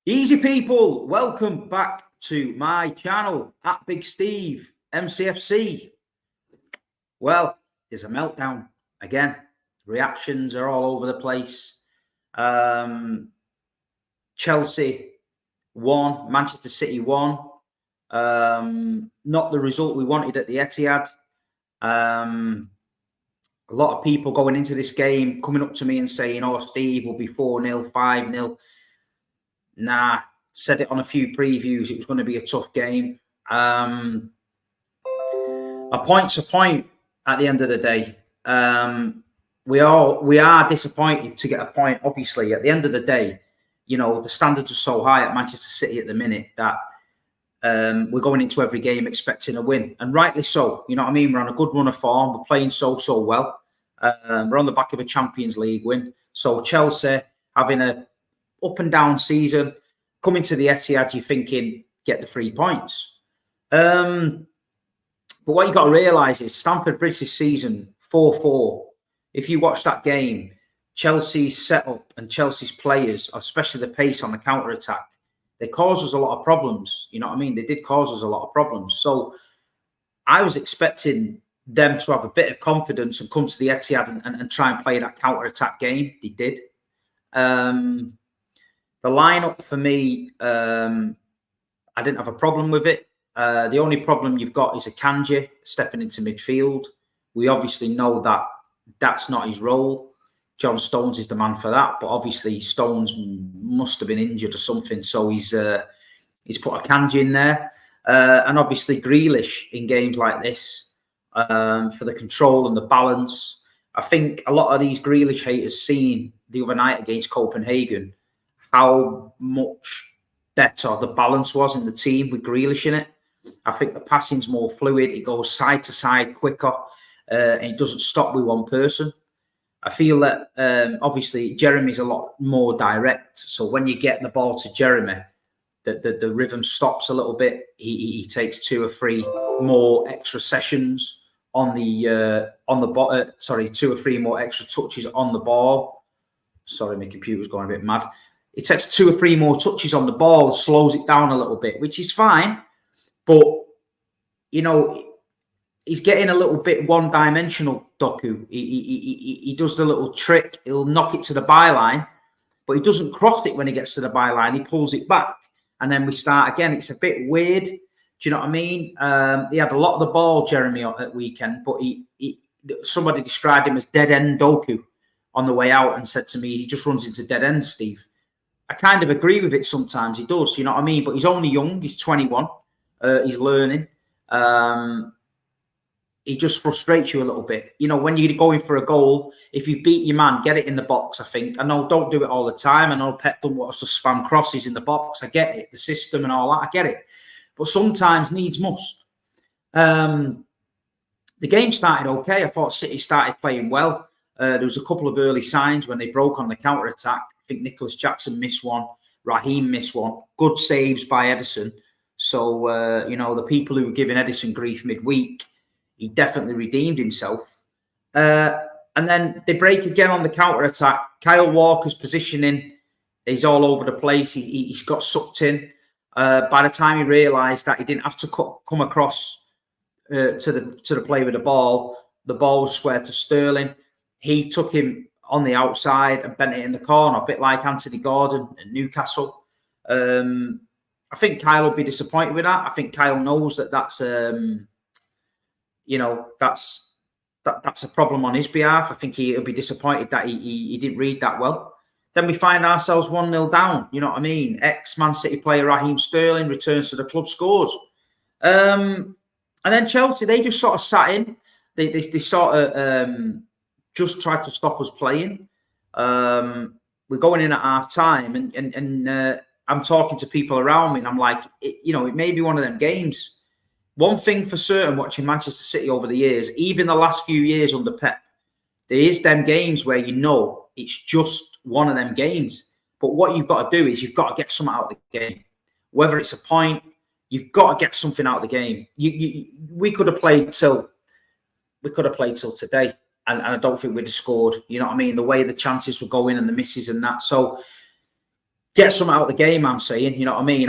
Easy people, welcome back to my channel at Big Steve MCFC. Well, there's a meltdown again. Reactions are all over the place. Chelsea won, Manchester City won. Not the result we wanted at the Etihad. A lot of people going into this game coming up to me and saying, "Oh, Steve, will be 4-0, 5-0. Nah, said it on a few previews. It was going to be a tough game. A point's a point at the end of the day. We are disappointed to get a point. Obviously, at the end of the day, you know, the standards are so high at Manchester City at the minute that we're going into every game expecting a win, and rightly so. You know what I mean? We're on a good run of form. We're playing so well. We're on the back of a Champions League win. So Chelsea having a up and down season, coming to the Etihad, you're thinking, get the 3 points. But what you got to realise is Stamford Bridge this season, 4-4. If you watch that game, Chelsea's setup and Chelsea's players, especially the pace on the counter-attack, they cause us a lot of problems. You know what I mean? They did cause us a lot of problems. So I was expecting them to have a bit of confidence and come to the Etihad and try and play that counter-attack game. They did. The lineup for me, I didn't have a problem with it. The only problem you've got is Akanji stepping into midfield. We obviously know that that's not his role. John Stones is the man for that, but obviously Stones must have been injured or something, so he's put Akanji in there, and obviously Grealish in games like this for the control and the balance. I think a lot of these Grealish haters seen the other night against Copenhagen how much better the balance was in the team with Grealish in it. I think the passing's more fluid. It goes side to side quicker, and it doesn't stop with one person. I feel that obviously Jeremy's a lot more direct. So when you get the ball to Jeremy, the rhythm stops a little bit. He takes 2 or 3 more extra sessions on the ball. Sorry, 2 or 3 more extra touches on the ball. Sorry, my computer's going a bit mad. It takes 2 or 3 more touches on the ball, slows it down a little bit, which is fine. But, you know, he's getting a little bit one-dimensional, Doku. He does the little trick. He'll knock it to the byline, but he doesn't cross it when he gets to the byline. He pulls it back, and then we start again. It's a bit weird. Do you know what I mean? He had a lot of the ball, Jeremy, at weekend, but somebody described him as dead-end Doku on the way out and said to me, he just runs into dead ends, Steve. I kind of agree with it sometimes. He does, you know what I mean? But he's only young. He's 21. He's learning. He just frustrates you a little bit. You know, when you're going for a goal, if you beat your man, get it in the box, I think. I know, don't do it all the time. I know Pep don't want us to spam crosses in the box. I get it. The system and all that, I get it. But sometimes needs must. The game started okay. I thought City started playing well. There was a couple of early signs when they broke on the counter-attack. I think Nicholas Jackson missed one. Raheem missed one. Good saves by Edison. So, you know, the people who were giving Edison grief midweek, he definitely redeemed himself. And then they break again on the counter-attack. Kyle Walker's positioning, he's all over the place. He's got sucked in. By the time he realised that he didn't have to come across to the play with the ball was square to Sterling. He took him on the outside and bent it in the corner, a bit like Anthony Gordon at Newcastle. I think Kyle will be disappointed with that. I think Kyle knows that that's you know, that's a problem on his behalf. I think he'll be disappointed that he didn't read that well. Then we find ourselves 1-0 down. You know what I mean? Ex-Man City player Raheem Sterling returns to the club, scores. And then Chelsea, they just sort of sat in. They sort of just tried to stop us playing. We're going in at half time, and I'm talking to people around me, and I'm like, you know, it may be one of them games. One thing for certain, watching Manchester City over the years, even the last few years under Pep, there is them games where you know it's just one of them games. But what you've got to do is you've got to get something out of the game. Whether it's a point, you've got to get something out of the game. We could have played till today, and I don't think we'd have scored. You know what I mean? The way the chances were going and the misses and that. So get something out of the game. I'm saying, you know what I mean.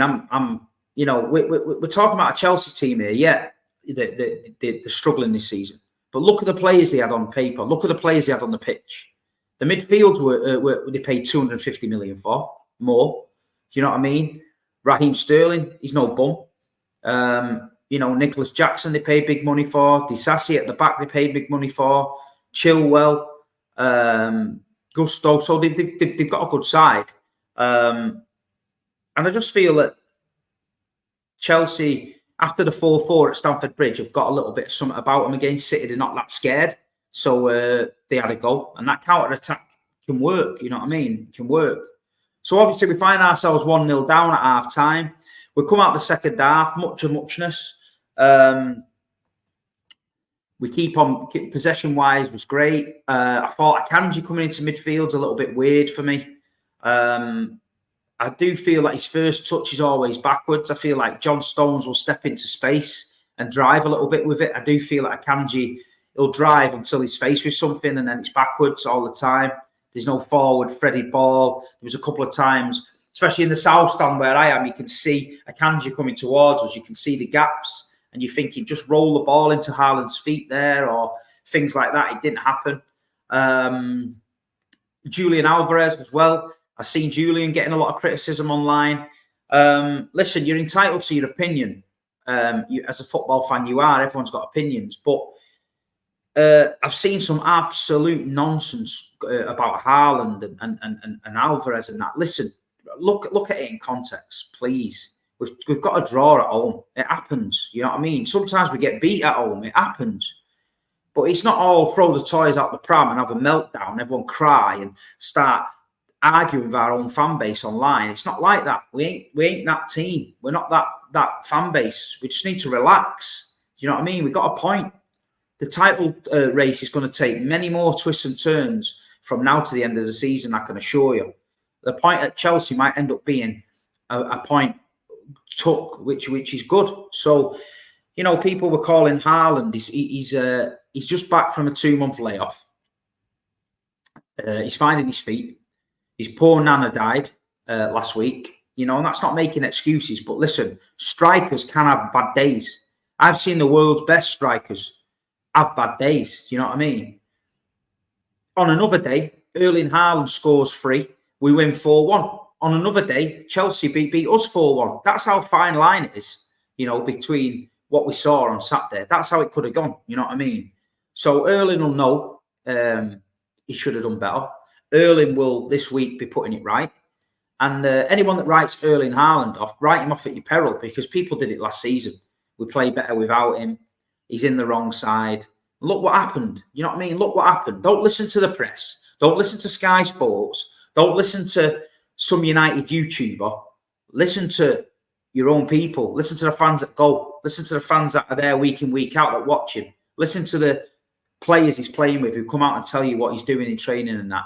You know, we're talking about a Chelsea team here. Yeah, they're struggling this season, but look at the players they had on paper. Look at the players they had on the pitch. The midfield were they paid 250 million for more. Do you know what I mean? Raheem Sterling, he's no bum. You know, Nicholas Jackson, they paid big money for. Disasi at the back, they paid big money for. Chilwell, Gusto. So they've got a good side. And I just feel that Chelsea, after the 4-4 at Stamford Bridge, have got a little bit of something about them against City. They're not that scared. So they had a go. And that counter-attack can work, you know what I mean? It can work. So obviously we find ourselves 1-0 down at half-time. We come out the second half, much of muchness. We keep on, possession-wise was great. I thought Akanji coming into midfield's a little bit weird for me. I do feel like his first touch is always backwards. I feel like John Stones will step into space and drive a little bit with it. I do feel like Akanji, he'll drive until he's faced with something and then it's backwards all the time. There's no forward threaded ball. There was a couple of times, especially in the south stand where I am, you can see Akanji coming towards us. You can see the gaps and you're thinking, just roll the ball into Haaland's feet there or things like that. It didn't happen. Julian Alvarez as well. I've seen Julian getting a lot of criticism online. Listen, you're entitled to your opinion. As a football fan, you are. Everyone's got opinions. But I've seen some absolute nonsense about Haaland and Alvarez and that. Listen, look at it in context, please. We've got a draw at home. It happens. You know what I mean? Sometimes we get beat at home. It happens. But it's not all throw the toys out the pram and have a meltdown, everyone cry and start arguing with our own fan base online. It's not like that. We ain't that team. We're not that fan base. We just need to relax. You know what I mean? We've got a point. The title race is going to take many more twists and turns from now to the end of the season, I can assure you. The point at Chelsea might end up being a point took, which is good. So, you know, people were calling Haaland. He's just back from a 2-month layoff. He's finding his feet. His poor nana died last week, you know, and that's not making excuses. But listen, strikers can have bad days. I've seen the world's best strikers have bad days. You know what I mean? On another day, Erling Haaland scores 3. We win 4-1. On another day, Chelsea beat us 4-1. That's how fine line it is, you know, between what we saw on Saturday. That's how it could have gone. You know what I mean? So Erling will know he should have done better. Erling will this week be putting it right. And anyone that writes Erling Haaland off, write him off at your peril, because people did it last season. We play better without him. He's in the wrong side. Look what happened. You know what I mean? Look what happened. Don't listen to the press. Don't listen to Sky Sports. Don't listen to some United YouTuber. Listen to your own people. Listen to the fans that go. Listen to the fans that are there week in, week out that watch him. Listen to the players he's playing with who come out and tell you what he's doing in training and that.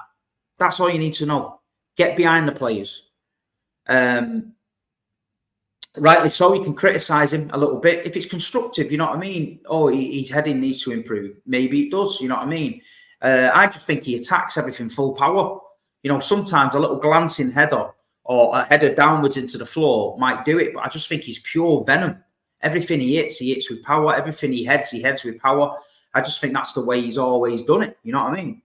That's all you need to know. Get behind the players. Rightly so, you can criticise him a little bit. If it's constructive, you know what I mean? Oh, his heading needs to improve. Maybe it does, you know what I mean? I just think he attacks everything full power. You know, sometimes a little glancing header or a header downwards into the floor might do it, but I just think he's pure venom. Everything he hits with power. Everything he heads with power. I just think that's the way he's always done it. You know what I mean?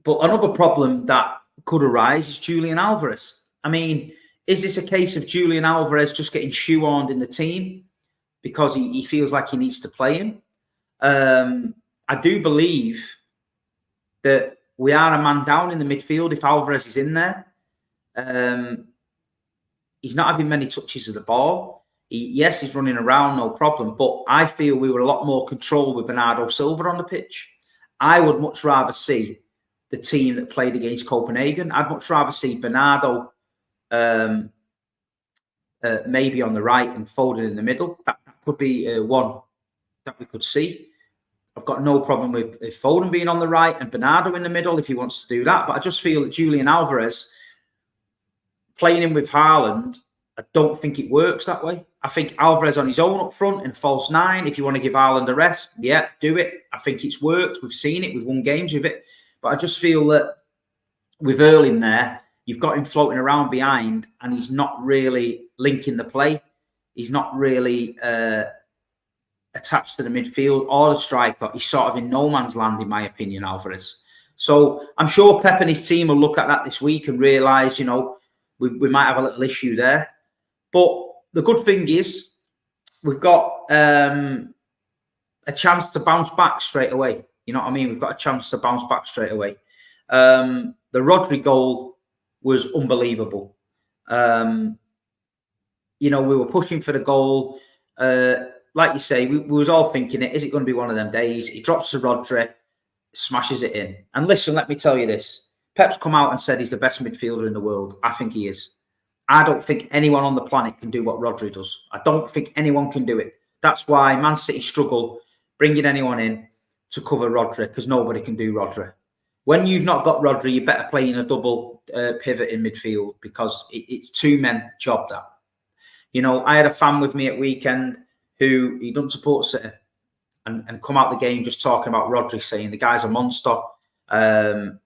But another problem that could arise is Julian Alvarez. I mean, is this a case of Julian Alvarez just getting shoehorned in the team because he feels like he needs to play him? I do believe that we are a man down in the midfield if Alvarez is in there. He's not having many touches of the ball. Yes, he's running around, no problem. But I feel we were a lot more controlled with Bernardo Silva on the pitch. I would much rather see the team that played against Copenhagen. I'd much rather see Bernardo maybe on the right and Foden in the middle. That could be one that we could see. I've got no problem with Foden being on the right and Bernardo in the middle if he wants to do that. But I just feel that Julian Alvarez, playing him with Haaland, I don't think it works that way. I think Alvarez on his own up front in false 9, if you want to give Haaland a rest, yeah, do it. I think it's worked. We've seen it. We've won games with it. But I just feel that with Erling there, you've got him floating around behind, and he's not really linking the play. He's not really attached to the midfield or the striker. He's sort of in no man's land, in my opinion, Alvarez. So I'm sure Pep and his team will look at that this week and realise, you know, we might have a little issue there. But the good thing is we've got a chance to bounce back straight away. You know what I mean? We've got a chance to bounce back straight away. The Rodri goal was unbelievable. You know, we were pushing for the goal. Like you say, we was all thinking, is it going to be one of them days? He drops to Rodri, smashes it in. And listen, let me tell you this. Pep's come out and said he's the best midfielder in the world. I think he is. I don't think anyone on the planet can do what Rodri does. I don't think anyone can do it. That's why Man City struggle bringing anyone in to cover Rodri, because nobody can do Rodri. When you've not got Rodri, you better play in a double pivot in midfield, because it's two men job that. You know, I had a fan with me at weekend who he doesn't support City and come out the game just talking about Rodri, saying the guy's a monster.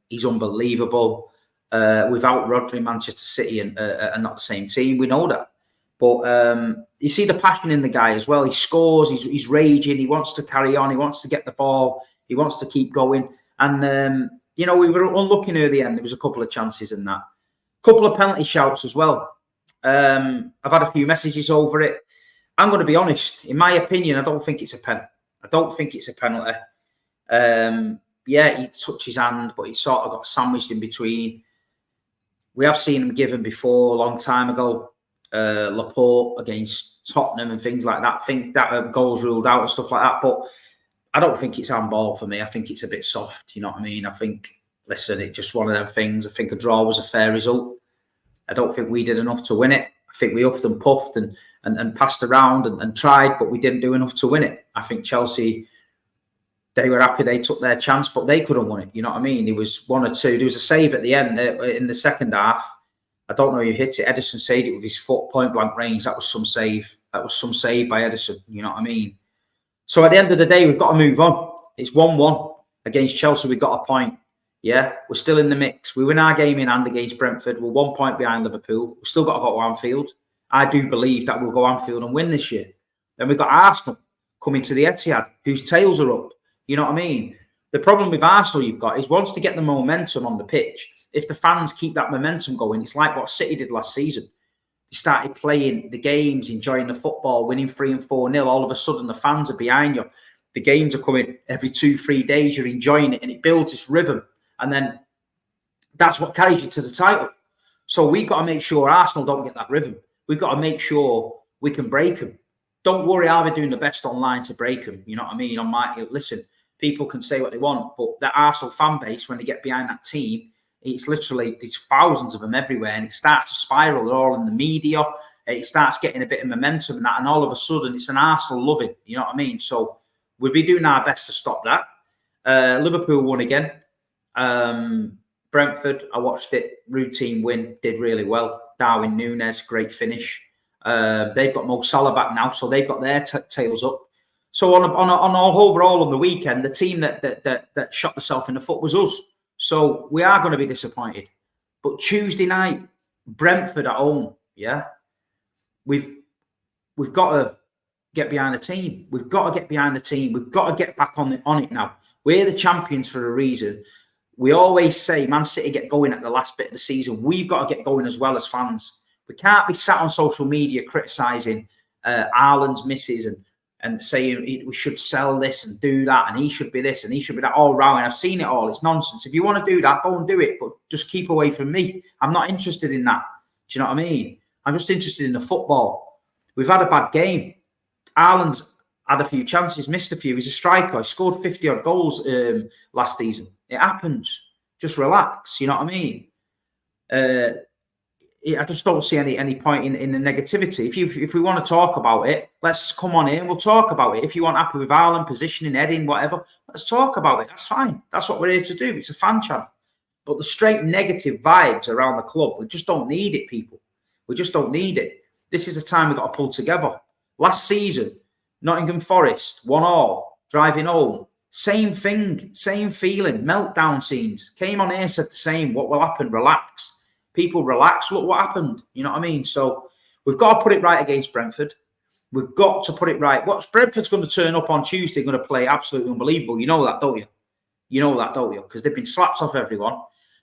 He's unbelievable. Without Rodri, Manchester City are not the same team. We know that. But you see the passion in the guy as well. He scores. He's raging. He wants to carry on. He wants to get the ball. He wants to keep going. And, you know, we were unlucky near the end. There was a couple of chances in that. A couple of penalty shouts as well. I've had a few messages over it. I'm going to be honest. In my opinion, I don't think it's a pen. I don't think it's a penalty. Yeah, he touched his hand, but he sort of got sandwiched in between. We have seen him given before a long time ago. Laporte against Tottenham and things like that. I think that goals ruled out and stuff like that. But I don't think it's handball for me. I think it's a bit soft. You know what I mean? I think, listen, it's just one of them things. I think a draw was a fair result. I don't think we did enough to win it. I think we upped and puffed and passed around and tried, but we didn't do enough to win it. I think Chelsea, they were happy they took their chance, but they could have won it. You know what I mean? It was 1 or 2. There was a save at the end in the second half. I don't know who hit it. Ederson saved it with his foot, point blank range. That was some save. That was some save by Ederson. You know what I mean? So at the end of the day, we've got to move on. It's 1-1 against Chelsea. We've got a point. Yeah, we're still in the mix. We win our game in hand against Brentford. We're 1 point behind Liverpool. We've still got to go to Anfield. I do believe that we'll go Anfield and win this year. Then we've got Arsenal coming to the Etihad, whose tails are up. You know what I mean? The problem with Arsenal you've got is once to get the momentum on the pitch, if the fans keep that momentum going, it's like what City did last season. They started playing the games, enjoying the football, winning 3 and 4-0. All of a sudden, the fans are behind you. The games are coming every 2-3 days. You're enjoying it, and it builds this rhythm. And then that's what carries you to the title. So we've got to make sure Arsenal don't get that rhythm. We've got to make sure we can break them. Don't worry, I'll be doing the best online to break them. You know what I mean? Listen, people can say what they want, but the Arsenal fan base, when they get behind that team, it's literally, there's thousands of them everywhere, and it starts to spiral. They're all in the media. It starts getting a bit of momentum and that, and all of a sudden it's an Arsenal loving. You know what I mean? So we'll be doing our best to stop that. Liverpool won again. Brentford, I watched it. Routine win, did really well. Darwin Núñez, great finish. They've got Mo Salah back now, so they've got their tails up. So overall on the weekend, the team that shot themselves in the foot was us. So we are going to be disappointed. But Tuesday night, Brentford at home, yeah, we've got to get behind the team. We've got to get behind the team. We've got to get back on it now. We're the champions for a reason. We always say Man City get going at the last bit of the season. We've got to get going as well as fans. We can't be sat on social media criticising Haaland's misses and saying we should sell this and do that and he should be this and he should be that all round. I've seen it all. It's nonsense. If you want to do that, go and do it. But just keep away from me. I'm not interested in that. Do you know what I mean? I'm just interested in the football. We've had a bad game. Haaland's had a few chances, missed a few. He's a striker. He scored 50-odd goals last season. It happens. Just relax. You know what I mean? I just don't see any point in the negativity. If we want to talk about it, let's come on in. We'll talk about it. If you want happy with Haaland, positioning, heading, whatever, let's talk about it. That's fine. That's what we're here to do. It's a fan channel. But the straight negative vibes around the club, we just don't need it, people. We just don't need it. This is the time we've got to pull together. Last season, Nottingham Forest, 1-1, driving home. Same thing, same feeling, meltdown scenes. Came on here, said the same. What will happen? Relax. People relax. Look what happened. You know what I mean? So we've got to put it right against Brentford. We've got to put it right. What's Brentford's going to turn up on Tuesday, going to play absolutely unbelievable. You know that, don't you? You know that, don't you? Because they've been slapped off everyone.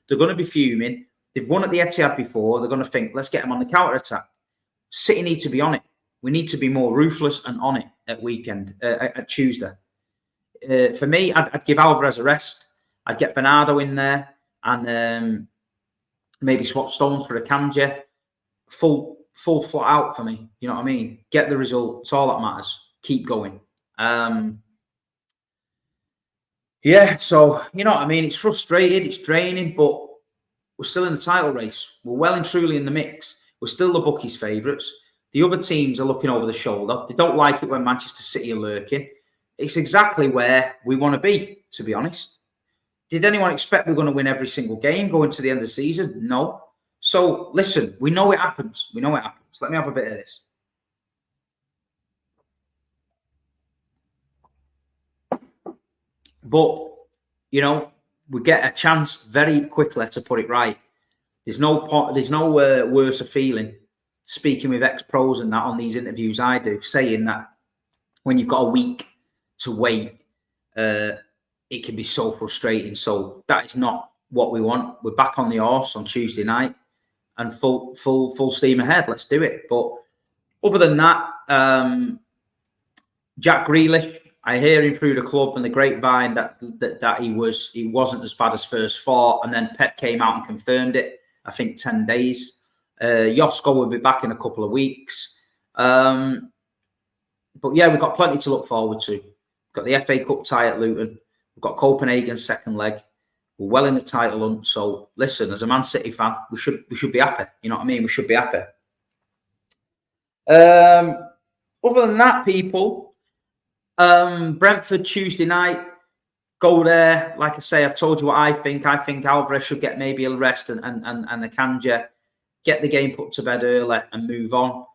They're going to be fuming. They've won at the Etihad before. They're going to think, let's get them on the counter-attack. City need to be on it. We need to be more ruthless and on it at Tuesday. For me, I'd give Alvarez a rest. I'd get Bernardo in there and maybe swap Stones for a Akanji. Full flat out for me. You know what I mean? Get the result. It's all that matters. Keep going. Yeah, so, you know what I mean? It's frustrating. It's draining, but we're still in the title race. We're well and truly in the mix. We're still the bookies' favourites. The other teams are looking over the shoulder. They don't like it when Manchester City are lurking. It's exactly where we want to be, to be honest. Did anyone expect we're going to win every single game going to the end of the season? No. So, listen, we know it happens. We know it happens. Let me have a bit of this. But, you know, we get a chance very quickly to put it right. There's no worse feeling, speaking with ex-pros and that on these interviews I do, saying that when you've got a week to wait, it can be so frustrating. So that is not what we want. We're back on the horse on Tuesday night and full steam ahead. Let's do it. But other than that, Jack Grealish, I hear him through the club and the grapevine that he wasn't as bad as first thought, and then Pep came out and confirmed it. I think 10 days. Josko will be back in a couple of weeks. But yeah, we've got plenty to look forward to. We've got the FA Cup tie at Luton. We've got Copenhagen's second leg. We're well in the title hunt. So listen, as a Man City fan, we should be happy. You know what I mean? We should be happy. Other than that, people, Brentford Tuesday night, go there. Like I say, I've told you what I think. I think Alvarez should get maybe a rest and Akanji, get the game put to bed early and move on.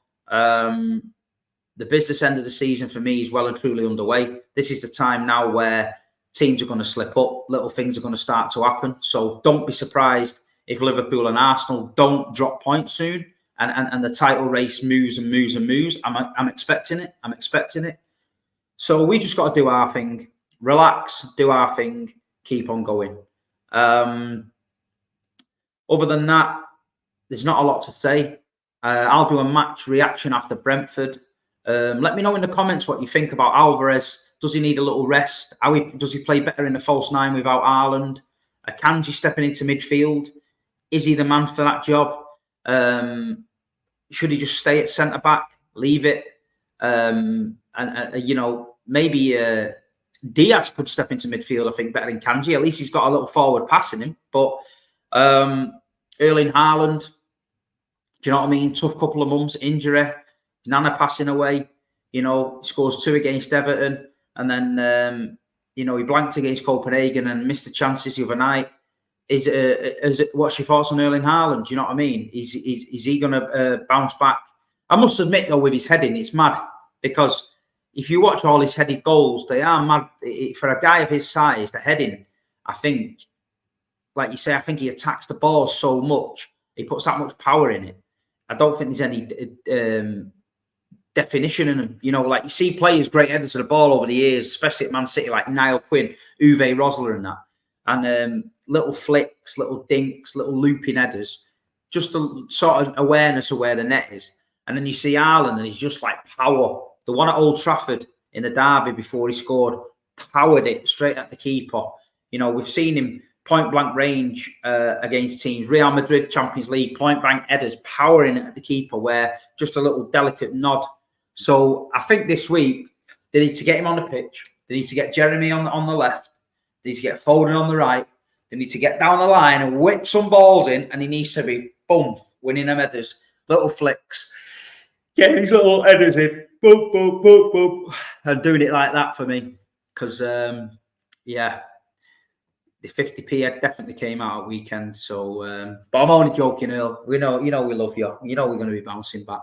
The business end of the season for me is well and truly underway. This is the time now where teams are going to slip up. Little things are going to start to happen. So don't be surprised if Liverpool and Arsenal don't drop points soon and the title race moves and moves and moves. I'm expecting it. I'm expecting it. So we just got to do our thing. Relax, do our thing, keep on going. Other than that, there's not a lot to say. I'll do a match reaction after Brentford. Let me know in the comments what you think about Alvarez. Does he need a little rest? Does he play better in the false nine without Haaland? Akanji stepping into midfield. Is he the man for that job? Should he just stay at centre-back? Leave it? You know, maybe Diaz could step into midfield, I think, better than Kanji. At least he's got a little forward pass in him. But Erling Haaland, do you know what I mean? Tough couple of months, injury. Nana passing away. You know, scores 2 against Everton. And then, you know, he blanked against Copenhagen and missed the chances the other night. What's your thoughts on Erling Haaland? Do you know what I mean? Is he going to bounce back? I must admit, though, with his heading, it's mad. Because if you watch all his headed goals, they are mad. For a guy of his size, the heading, I think, like you say, I think he attacks the ball so much. He puts that much power in it. I don't think there's any definition in him. You know, like you see players great headers to the ball over the years, especially at Man City, like Niall Quinn, Uwe Rosler and that. And little flicks, little dinks, little looping headers, just a sort of awareness of where the net is. And then you see Haaland and he's just like power. The one at Old Trafford in the derby before he scored, powered it straight at the keeper. You know, we've seen him point blank range against teams. Real Madrid, Champions League, point blank headers, powering it at the keeper where just a little delicate nod. So I think this week they need to get him on the pitch. They need to get Jeremy on the left. They need to get Foden on the right. They need to get down the line and whip some balls in, and he needs to be, boom, winning them headers, little flicks. Getting his little headers in, boom, boom, boom, boom, and doing it like that for me. Because, yeah, the 50p head definitely came out at weekend. So, but I'm only joking, Earl. You know we love you. You know we're going to be bouncing back.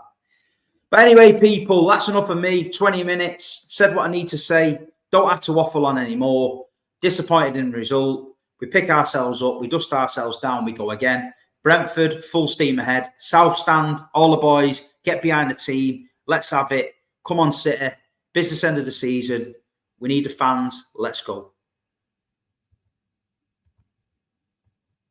But anyway, people, that's enough of me. 20 minutes. Said what I need to say. Don't have to waffle on anymore. Disappointed in the result. We pick ourselves up. We dust ourselves down. We go again. Brentford, full steam ahead. South Stand, all the boys, get behind the team. Let's have it. Come on, City. Business end of the season. We need the fans. Let's go.